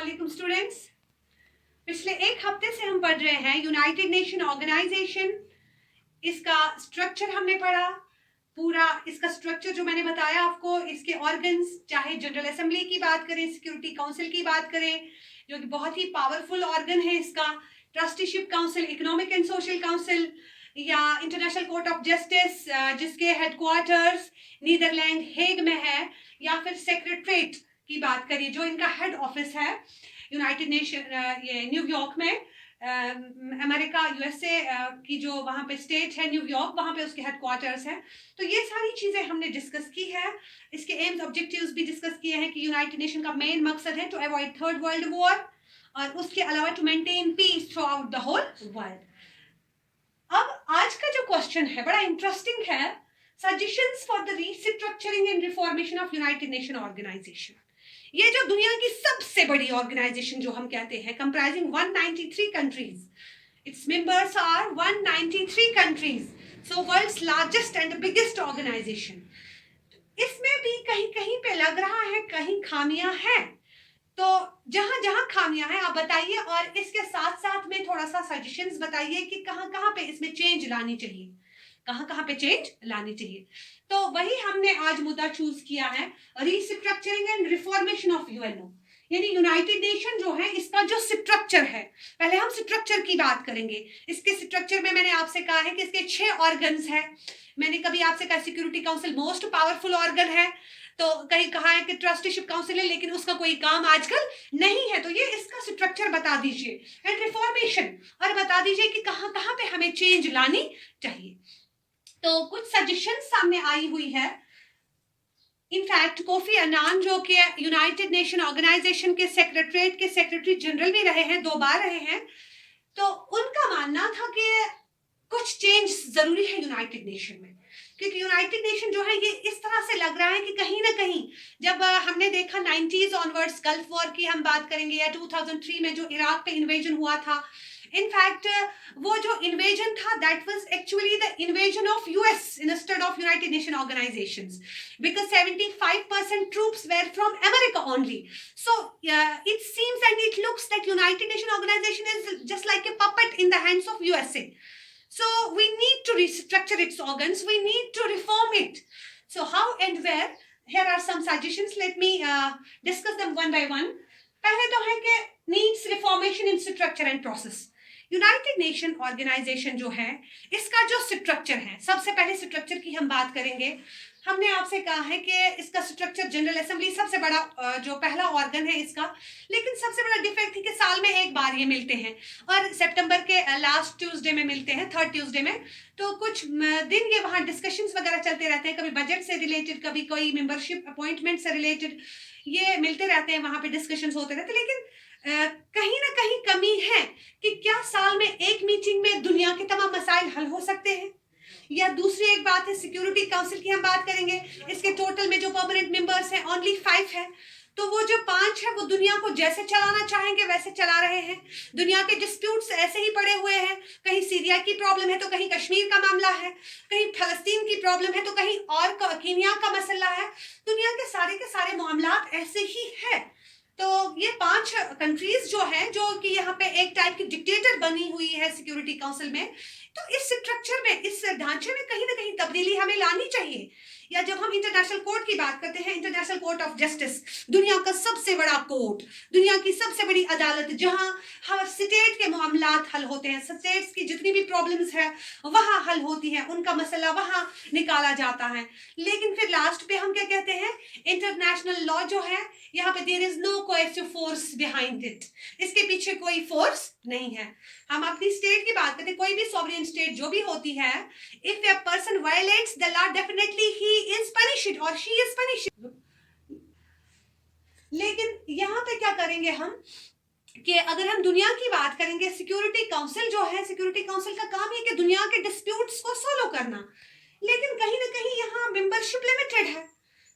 वालेकुम स्टूडेंट्स। पिछले एक हफ्ते से हम पढ़ रहे हैं यूनाइटेड नेशन ऑर्गेनाइजेशन। इसका स्ट्रक्चर हमने पढ़ा, पूरा इसका स्ट्रक्चर जो मैंने बताया आपको, इसके ऑर्गन्स, चाहे जनरल असेंबली की बात करें, सिक्योरिटी काउंसिल की बात करें जो कि बहुत ही पावरफुल ऑर्गन है इसका, trusteeship council, economic and social council, या इंटरनेशनल कोर्ट ऑफ जस्टिस जिसके हेडक्वार्टर्स नीदरलैंड हेग में है, या फिर सेक्रेटरीट की बात करिए जो इनका हेड ऑफिस है यूनाइटेड नेशन ये न्यूयॉर्क में, अमेरिका यूएसए की जो वहाँ पे स्टेट है न्यूयॉर्क, वहाँ पे उसके हेडक्वार्टर्स हैं। तो ये सारी चीज़ें हमने डिस्कस की है, इसके एम्स ऑब्जेक्टिव्स भी डिस्कस किए हैं कि यूनाइटेड नेशन का मेन मकसद है to avoid third world war, और उसके अलावा to maintain peace throughout the whole world. अब आज का जो क्वेश्चन है बड़ा इंटरेस्टिंग है, suggestions for the restructuring and reformation of United Nation organisation. ये जो दुनिया की सबसे बड़ी ऑर्गेनाइजेशन जो हम कहते हैं, comprising 193 countries, its members are 193 countries, so world's largest and biggest organisation. इसमें भी कहीं कहीं पे लग रहा है कहीं खामियां हैं, तो जहां जहां खामियां हैं आप बताइए, और इसके साथ साथ में थोड़ा सा सजेशंस बताइए कि कहां कहां पे इसमें चेंज लानी चाहिए, कहां कहां पे चेंज लानी चाहिए। तो वही हमने आज मुद्दा चूज किया है, restructuring and reformation of UNO, यानी यूनाइटेड नेशन जो है इसका जो स्ट्रक्चर है। पहले हम स्ट्रक्चर की बात करेंगे। इसके स्ट्रक्चर में मैंने आपसे कहा है कि इसके 6 ऑर्गन्स हैं। मैंने कभी आपसे कहा security council most powerful organ है, तो कहीं कहा है कि ट्रस्टीशिप काउंसिल है, लेकिन उसका कोई काम आजकल नहीं है। तो ये इसका स्ट्रक्चर बता दीजिए, एंड रिफॉर्मेशन, और बता दीजिए कि कहां कहां पे हमें चेंज लानी चाहिए। तो कुछ सजेशन सामने आई हुई है। इनफैक्ट कोफी अन्नान जो कि यूनाइटेड नेशन ऑर्गेनाइजेशन के सेक्रेटरीट के सेक्रेटरी जनरल भी रहे हैं, 2 बार रहे हैं, तो उनका मानना था कि कुछ चेंज जरूरी है यूनाइटेड नेशन में, क्योंकि यूनाइटेड नेशन जो है ये इस तरह से लग रहा है कि कहीं ना कहीं, जब हमने देखा 90s ऑनवर्ड्स, गल्फ वॉर की हम बात करेंगे, या 2003 में जो इराक पे इन्वेजन हुआ था, इनफैक्ट वो जो इन्वेजन था that was actually the invasion of US instead of United nation organisations, because 75% troops were from America only. So it seems and it looks that United Nation organization is just like a puppet in the hands of USA. So we need to restructure its organs, we need to reform it. So how and where? Here are some suggestions. Let me discuss them one by one. पहले तो है कि needs reformation in structure and process. United Nation organisation जो है इसका जो structure है, सबसे पहले स्ट्रक्चर की हम बात करेंगे। हमने आपसे कहा है कि इसका स्ट्रक्चर, जनरल असेंबली सबसे बड़ा जो पहला ऑर्गन है इसका, लेकिन सबसे बड़ा डिफेक्ट है कि साल में एक बार ये मिलते हैं, और सितंबर के लास्ट ट्यूसडे में मिलते हैं, 3rd ट्यूसडे में। तो कुछ दिन ये वहाँ डिस्कशंस वगैरह चलते रहते हैं, कभी बजट से रिलेटेड, कभी कोई मेंबरशिप अपॉइंटमेंट से रिलेटेड, ये मिलते रहते हैं, वहाँ पे डिस्कशंस होते रहते हैं। लेकिन कहीं ना कहीं कमी है कि क्या साल में एक मीटिंग में दुनिया के तमाम मसाइल हल हो सकते हैं। या दूसरी एक बात है, सिक्योरिटी काउंसिल की हम बात करेंगे, इसके टोटल में जो परमानेंट मेंबर्स हैं ओनली 5 है, तो वो जो 5 है वो दुनिया को जैसे चलाना चाहेंगे वैसे चला रहे हैं। दुनिया के डिस्प्यूट्स ऐसे ही पड़े हुए हैं, कहीं सीरिया की प्रॉब्लम है तो कहीं कश्मीर का मामला है, कहीं फलस्तीन की प्रॉब्लम है तो कहीं और कीनिया का मसला है। दुनिया के सारे मामलात ऐसे ही है। तो ये 5 कंट्रीज जो है, जो कि यहाँ पे एक टाइप की डिक्टेटर बनी हुई है सिक्योरिटी काउंसिल में, तो इस स्ट्रक्चर में, इस ढांचे में कहीं ना कहीं तब्दीली हमें लानी चाहिए। या जब हम इंटरनेशनल कोर्ट की बात करते हैं, इंटरनेशनल कोर्ट ऑफ जस्टिस, दुनिया का सबसे बड़ा कोर्ट, दुनिया की सबसे बड़ी अदालत, जहां हर स्टेट के मामलात हल होते हैं, स्टेट्स की जितनी भी प्रॉब्लम्स है वहां हल होती है, उनका मसला वहां निकाला जाता है। लेकिन फिर लास्ट पे हम क्या कहते हैं, इंटरनेशनल लॉ जो है, यहाँ पे there is no coercive force behind it, इसके पीछे कोई फोर्स नहीं है। हम अपनी स्टेट की बात करते हैं, कोई भी सॉवरेन स्टेट जो भी होती है, if a person violets the law definitely he is punished और शी इज पनिश्ड। लेकिन यहाँ पे क्या करेंगे हम कि अगर हम दुनिया की बात करेंगे, सिक्योरिटी काउंसिल जो है, सिक्योरिटी काउंसिल का काम है कि दुनिया के डिस्प्यूट्स को सोल्व करना, लेकिन कहीं ना कहीं यहाँ मेंबरशिप लिमिटेड है,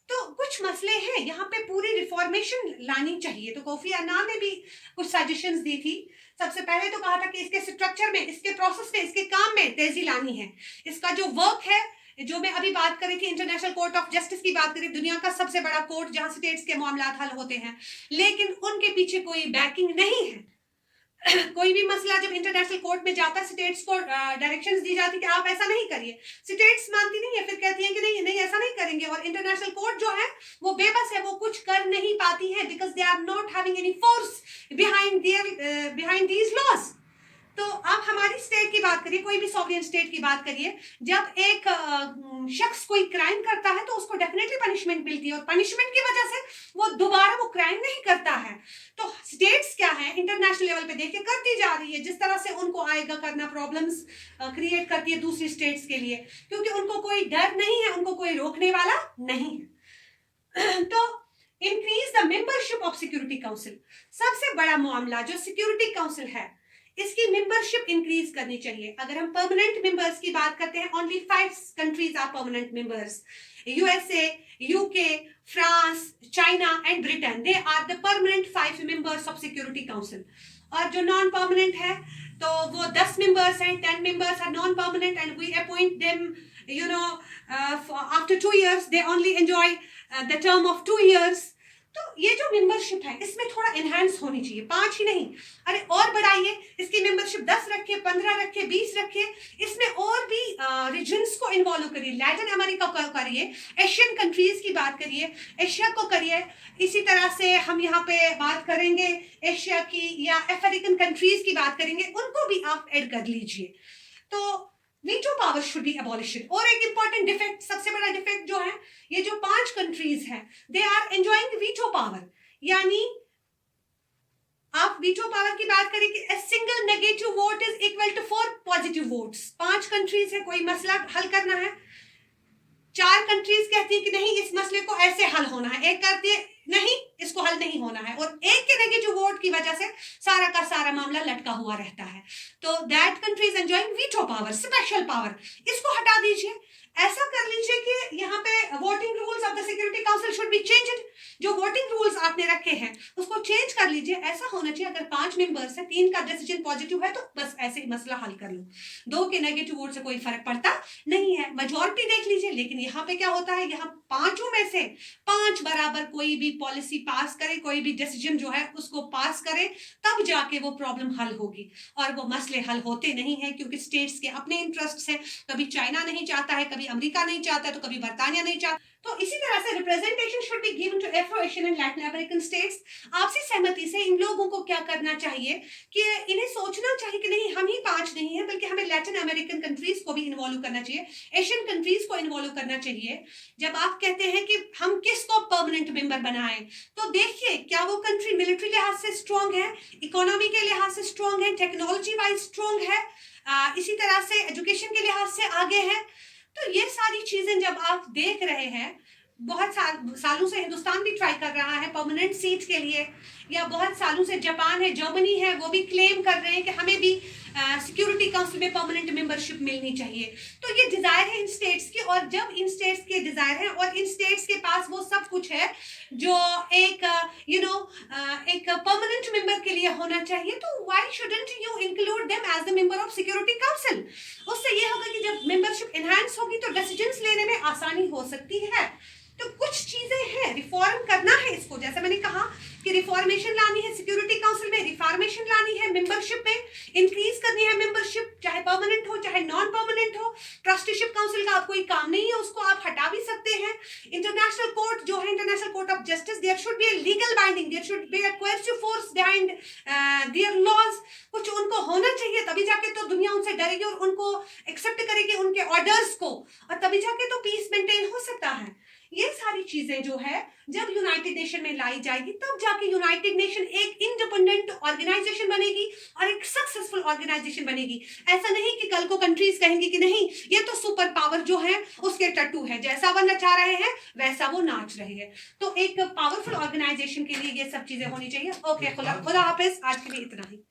तो कुछ मसले हैं, यहाँ पे पूरी रिफॉर्मेशन लानी चाहिए। तो कोफी अन्नान ने भी कुछ सजेशंस दी थी। सबसे पहले तो कहा था कि इसके स्ट्रक्चर में, इसके प्रोसेस में, इसके काम में तेजी लानी है। इसका जो वर्क है जो मैं अभी बात कर रही थी इंटरनेशनल कोर्ट ऑफ जस्टिस की बात करें, दुनिया का सबसे बड़ा कोर्ट जहां स्टेट्स के मामला हल होते हैं, लेकिन उनके पीछे कोई बैकिंग नहीं है। कोई भी मसला जब इंटरनेशनल कोर्ट में जाता है, स्टेट्स को डायरेक्शंस दी जाती है कि आप ऐसा नहीं करिए, स्टेट्स मानती नहीं है, फिर कहती हैं कि नहीं नहीं ऐसा नहीं करेंगे, और इंटरनेशनल कोर्ट जो है वो बेबस है, वो कुछ कर नहीं पाती है, because they are not having any force behind these laws. तो आप हमारी स्टेट की बात करिए, कोई भी सॉवरेन स्टेट की बात करिए, जब एक शख्स कोई क्राइम करता है तो उसको डेफिनेटली पनिशमेंट मिलती है, और पनिशमेंट की वजह से वो दोबारा वो क्राइम नहीं करता है। तो स्टेट्स क्या है, इंटरनेशनल लेवल पे देखिए करती जा रही है, जिस तरह से उनको आएगा करना, प्रॉब्लम्स क्रिएट करती है दूसरी स्टेट्स के लिए, क्योंकि उनको कोई डर नहीं है, उनको कोई रोकने वाला नहीं है। तो increase the membership of security council, सबसे बड़ा मामला जो सिक्योरिटी काउंसिल है इसकी मेंबरशिप इंक्रीज करनी चाहिए। अगर हम परमानेंट मेंबर्स की बात करते हैं, only 5 countries are permanent members, USA, UK, France, China and Britain, they are the permanent 5 members of security council. और जो नॉन परमानेंट है तो वो 10 मेंबर्स हैं, 10 members are non permanent and we appoint them, you know, after 2 years they only enjoy the term of 2 years। तो ये जो membership है इसमें थोड़ा एनहांस होनी चाहिए, 5 ही नहीं, अरे और बढ़ाइए इसकी मेंबरशिप, 10 रखिए, 15 रखिए, 20 रखिए, इसमें और भी रीजन्स को इन्वॉल्व करिए, लैटिन अमेरिका को करिए, एशियन कंट्रीज की बात करिए, एशिया को करिए, इसी तरह से हम यहाँ पे बात करेंगे एशिया की या अफ्रीकन कंट्रीज की बात करेंगे, उनको भी आप ऐड कर लीजिए। तो veto power should be abolished. और एक इंपॉर्टेंट डिफेक्ट, सबसे बड़ा डिफेक्ट जो है, ये जो 5 कंट्रीज हैं they are enjoying veto power, यानी आप वीटो पावर की बात करें कि single negative vote is equal to 4 positive votes. 5 countries है, कोई मसला हल करना है, 4 कंट्रीज कहती है कि नहीं इस मसले को ऐसे हल होना है, एक कहती है नहीं इसको हल नहीं होना है, और एक के नेगेटिव वोट की वजह से सारा का सारा मामला लटका हुआ रहता है। तो that country is enjoying veto power, special power, इसको हटा दीजिए। ऐसा कर लीजिए कि यहाँ पे voting rules of the security council should be changed, जो वोटिंग रूल्स आपने रखे हैं उसको चेंज कर लीजिए। ऐसा होना चाहिए अगर 5 मेंबर्स है, 3 का डिसीजन पॉजिटिव है तो बस ऐसे ही मसला हल कर लो, 2 के नेगेटिव वोट से कोई फर्क पड़ता नहीं है, मेजॉरिटी देख लीजिए। लेकिन यहाँ पे क्या होता है, यहाँ 5 में से 5 बराबर कोई भी पॉलिसी पास करे, कोई भी डिसीजन जो है उसको पास करे, तब जाके वो प्रॉब्लम हल होगी, और वो मसले हल होते नहीं है क्योंकि स्टेट्स के अपने इंटरेस्ट है, कभी चाइना नहीं चाहता है, कभी अमेरिका नहीं चाहता है, तो कभी बर्तानिया नहीं चाहता। तो इसी तरह से representation should be given to Afro Asian and Latin American states. आपसी सहमति से इन लोगों को क्या करना चाहिए कि इन्हें सोचना चाहिए कि नहीं हम ही 5 नहीं है, बल्कि हमें लैटिन अमेरिकन कंट्रीज को भी इन्वॉल्व करना चाहिए, एशियन कंट्रीज को इन्वॉल्व करना चाहिए। जब आप कहते हैं कि हम किसको परमानेंट मेंबर बनाएं, तो देखिए क्या वो कंट्री मिलिट्री लिहाज से स्ट्रांग है, इकोनॉमी के लिहाज से स्ट्रांग है, टेक्नोलॉजी वाइज स्ट्रांग है, इसी तरह से एजुकेशन के लिहाज से आगे है। तो ये सारी चीजें जब आप देख रहे हैं, बहुत सालों से हिंदुस्तान भी ट्राई कर रहा है परमानेंट सीट के लिए, या बहुत सालों से जापान है, जर्मनी है, वो भी क्लेम कर रहे हैं कि हमें भी सिक्योरिटी काउंसिल में परमानेंट मेंबरशिप मिलनी चाहिए। तो ये डिजायर है इन स्टेट्स की, और जब इन स्टेट्स के डिजायर है और इन स्टेट्स के पास वो सब कुछ है जो एक एक परमानेंट मेंबर के लिए होना चाहिए, तो why shouldn't you include them as the member of security council. उससे ये होगा कि जब मेंबरशिप एनहांस होगी तो डिसीजंस लेने में आसानी हो सकती है। तो कुछ चीजें हैं, रिफॉर्म करना है इसको, जैसे मैंने कहा कि रिफॉर्मेशन लानी है सिक्योरिटी काउंसिल में, रिफॉर्मेशन लानी है मेंबरशिप में, इंक्रीज करनी है मेंबरशिप, चाहे परमानेंट हो चाहे नॉन परमानेंट हो। ट्रस्टीशिप काउंसिल का आप कोई काम नहीं है, उसको आप हटा भी सकते हैं। इंटरनेशनल कोर्ट जो है, international court of justice, there should be a legal binding, there should be a coercive force behind their laws, कुछ उनको होना चाहिए, तभी जाके तो दुनिया उनसे डरेगी और उनको एक्सेप्ट करेगी उनके ऑर्डर्स को, और तभी जाके तो पीस मेंटेन हो सकता है। ये सारी चीजें जो है जब यूनाइटेड नेशन में लाई जाएगी, तब जाके यूनाइटेड नेशन एक इंडिपेंडेंट ऑर्गेनाइजेशन बनेगी और एक सक्सेसफुल ऑर्गेनाइजेशन बनेगी। ऐसा नहीं कि कल को कंट्रीज कहेंगी कि नहीं ये तो सुपर पावर जो है उसके टट्टू है, जैसा वो नचा रहे हैं वैसा वो नाच रहे हैं। तो एक पावरफुल ऑर्गेनाइजेशन के लिए ये सब चीजें होनी चाहिए। ओके, खुदा हाफिज, आज के लिए इतना ही।